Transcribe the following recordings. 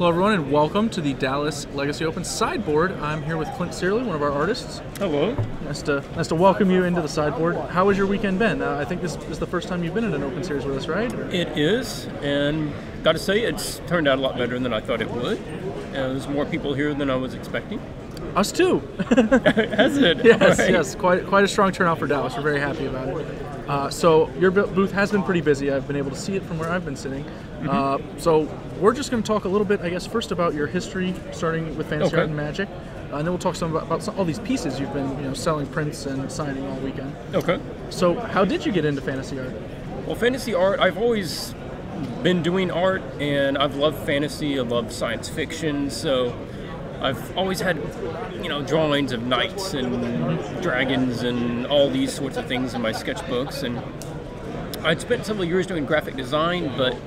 Hello everyone and welcome to the Dallas Legacy Open sideboard. I'm here with Clint Cearley, one of our artists. Hello. Nice to welcome you into the sideboard. How has your weekend been? I think this is the first time you've been in an open series with us, right? It is, and got to say it's turned out a lot better than I thought it would. There's more people here than I was expecting. Us too. Has it? Yes, right. yes. Quite a strong turnout for Dallas. We're very happy about it. So your booth has been pretty busy. I've been able to see it from where I've been sitting. So we're just going to talk a little bit, I guess, first about your history, starting with Fantasy Art and Magic, and then we'll talk some about all these pieces you've been, selling prints and signing all weekend. Okay. So how did you get into fantasy art? Well, fantasy art, I've always been doing art, and I've loved fantasy. I love science fiction, so I've always had, drawings of knights and dragons and all these sorts of things in my sketchbooks. And I'd spent several years doing graphic design, but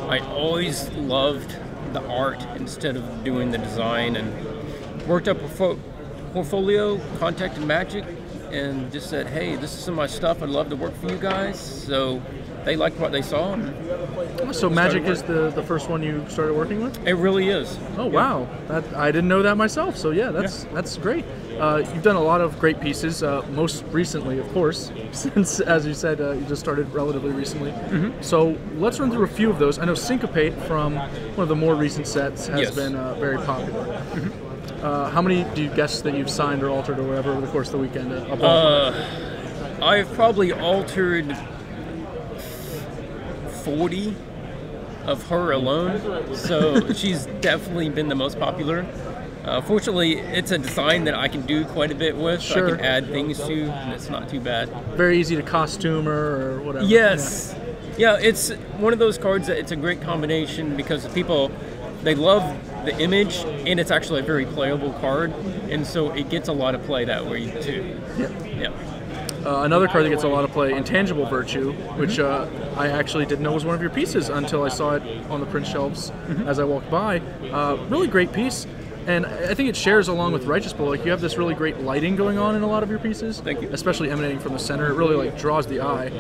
I always loved the art instead of doing the design, and worked up a portfolio, contacted Magic, and just said, hey, this is some of my stuff. I'd love to work for you guys. So they liked what they saw. So Magic is the first one you started working with? It really is. Oh, wow. I didn't know that myself. So yeah, that's great. You've done a lot of great pieces, most recently, of course, since, as you said, you just started relatively recently. So let's run through a few of those. I know Syncopate from one of the more recent sets has been very popular. How many do you guess that you've signed or altered or whatever over the course of the weekend? I've probably altered 40 of her alone, so she's definitely been the most popular. Fortunately, it's a design that I can do quite a bit with. So I can add things to, and it's not too bad. Very easy to costume or whatever. Yes. Yeah, it's one of those cards that it's a great combination because people, they love the image, and it's actually a very playable card, and so it gets a lot of play that way too. Yeah. Another card that gets a lot of play, Intangible Virtue, which I actually didn't know was one of your pieces until I saw it on the print shelves as I walked by. Really great piece, and I think it shares along with Righteous Bull. Like, you have this really great lighting going on in a lot of your pieces. Thank you. Especially emanating from the center. It really draws the eye.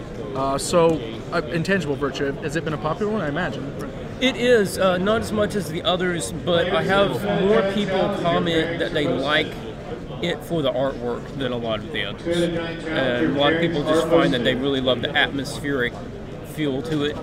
Intangible Virtue, has it been a popular one? I imagine. It is, not as much as the others, but I have more people comment that they like it for the artwork than a lot of the others. And a lot of people just find that they really love the atmospheric feel to it.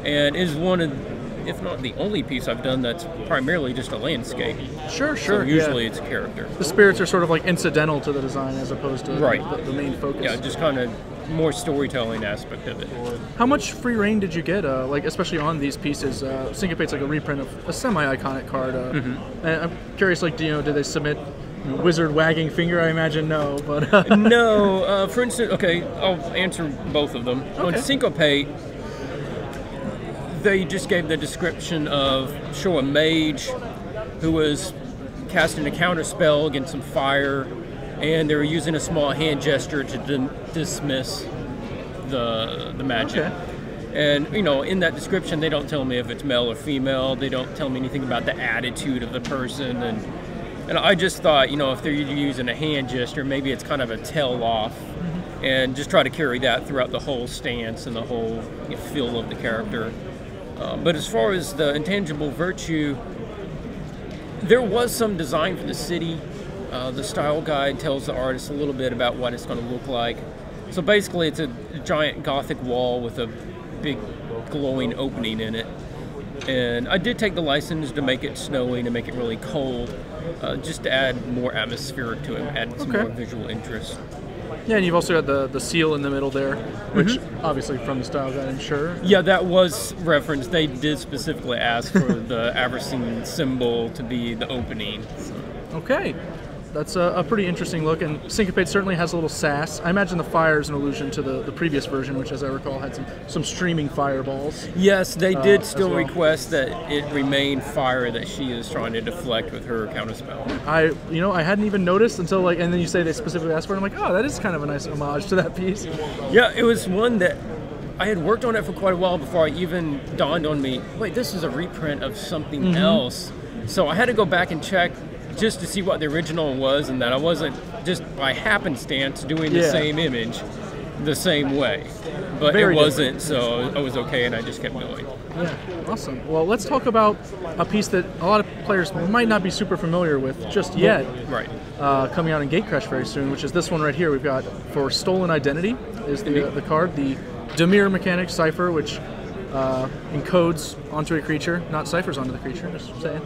And it is one of, if not the only piece I've done that's primarily just a landscape. Sure. So usually it's a character. The spirits are sort of like incidental to the design as opposed to the main focus. Yeah, just kind of more storytelling aspect of it. How much free reign did you get, especially on these pieces? Syncopate's like a reprint of a semi-iconic card. And I'm curious, did they submit Wizard Wagging Finger? I imagine no, but... No. For instance, I'll answer both of them. On Syncopate, they just gave the description of show a mage who was casting a counter spell against some fire, and they were using a small hand gesture to dismiss the magic. And, in that description, they don't tell me if it's male or female. They don't tell me anything about the attitude of the person. And I just thought, if they're using a hand gesture, maybe it's kind of a tell-off. And just try to carry that throughout the whole stance and the whole feel of the character. But as far as the Intangible Virtue, there was some design for the city. The style guide tells the artist a little bit about what it's going to look like. So basically it's a giant Gothic wall with a big glowing opening in it. And I did take the license to make it snowy, to make it really cold, just to add more atmospheric to it, add some more visual interest. Yeah, and you've also got the seal in the middle there, which obviously from the style guide, I'm sure. Yeah, that was referenced. They did specifically ask for the Avacyn symbol to be the opening. So. Okay. That's a pretty interesting look, and Syncopate certainly has a little sass. I imagine the fire is an allusion to the previous version, which, as I recall, had some streaming fireballs. Yes, they did still request that it remain fire that she is trying to deflect with her counterspell. I hadn't even noticed until and then you say they specifically asked for it. I'm like, oh, that is kind of a nice homage to that piece. Yeah, it was one that I had worked on it for quite a while before I even dawned on me, wait, this is a reprint of something else. So I had to go back and check just to see what the original was, and that I wasn't just by happenstance doing the same image. the same way, but Very it wasn't, so I was okay, and I just kept going. Yeah, awesome. Well, let's talk about a piece that a lot of players might not be super familiar with just yet. Right. Coming out in Gatecrash very soon, which is this one right here. We've got for Stolen Identity is the card, the Dimir mechanic Cipher, which encodes onto a creature, not ciphers onto the creature, just saying,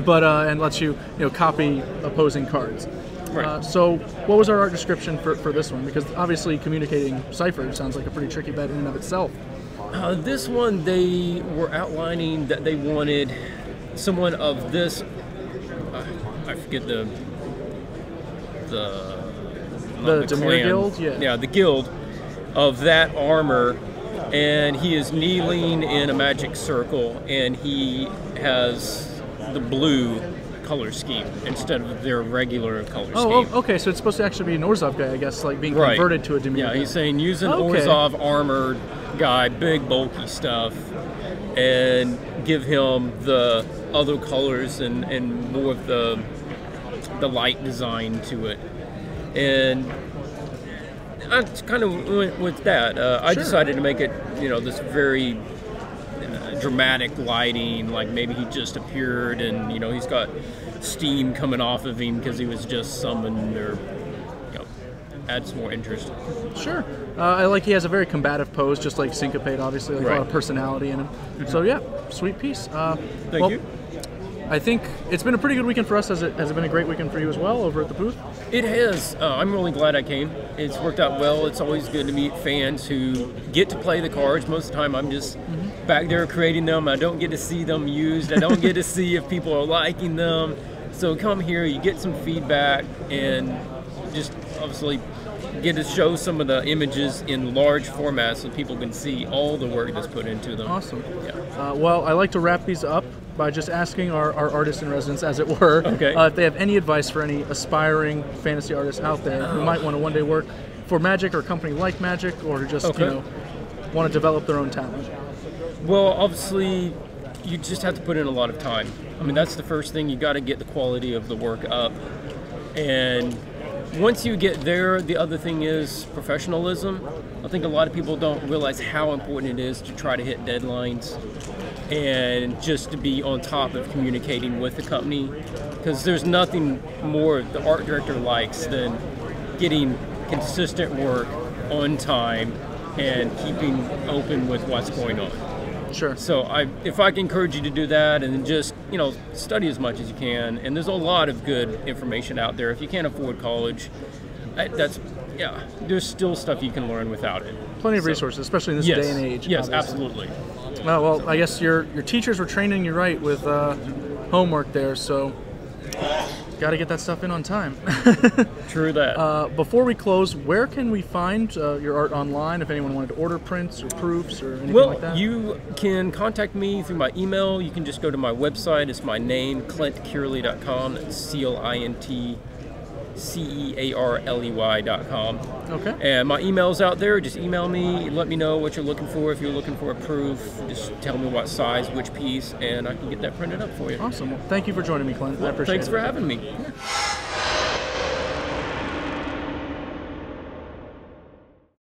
but and lets you copy opposing cards. Right. So what was our art description for this one? Because obviously communicating cipher sounds like a pretty tricky bet in and of itself. This one, they were outlining that they wanted someone of this, I forget the Dimir Guild? Yeah, the guild of that armor, and he is kneeling in a magic circle, and he has the blue color scheme instead of their regular color scheme. Oh, okay, so it's supposed to actually be an Orzhov guy, I guess, like being converted to a Dimir. Yeah, he's saying use an Orzhov armored guy, big bulky stuff, and give him the other colors and more of the light design to it. And I kind of went with that. I decided to make it, this very dramatic lighting, like maybe he just appeared and he's got steam coming off of him because he was just summoned, or adds more interest. Sure. I like he has a very combative pose, just like Syncopate, obviously, like a lot of personality in him. So yeah, sweet piece. Thank you. I think it's been a pretty good weekend for us. Has it been a great weekend for you as well over at the booth? It has. I'm really glad I came. It's worked out well. It's always good to meet fans who get to play the cards. Most of the time I'm just back there creating them. I don't get to see them used. I don't get to see if people are liking them. So come here, you get some feedback, and just obviously get to show some of the images in large formats so people can see all the work that's put into them. Awesome. Yeah. Well, I like to wrap these up by just asking our artists in residence, as it were, if they have any advice for any aspiring fantasy artists out there who might want to one day work for Magic or a company like Magic, or just want to develop their own talent. Well, obviously, you just have to put in a lot of time. I mean, that's the first thing. You got to get the quality of the work up, and once you get there, the other thing is professionalism. I think a lot of people don't realize how important it is to try to hit deadlines and just to be on top of communicating with the company, because there's nothing more the art director likes than getting consistent work on time and keeping open with what's going on. Sure. So if I can encourage you to do that, and just study as much as you can, and there's a lot of good information out there. If you can't afford college, there's still stuff you can learn without it. Plenty of resources, especially in this day and age. Yes, obviously. absolutely. Well, I guess your teachers were training you right with homework there, so got to get that stuff in on time. True that. Before we close, where can we find your art online if anyone wanted to order prints or proofs or anything like that? Well, you can contact me through my email. You can just go to my website. It's my name, clintcearley.com. That's ClintCearley.com. Okay. And my email's out there. Just email me. Let me know what you're looking for. If you're looking for a proof, just tell me what size, which piece, and I can get that printed up for you. Awesome. Well, thank you for joining me, Clint. I appreciate it. Thanks for having me.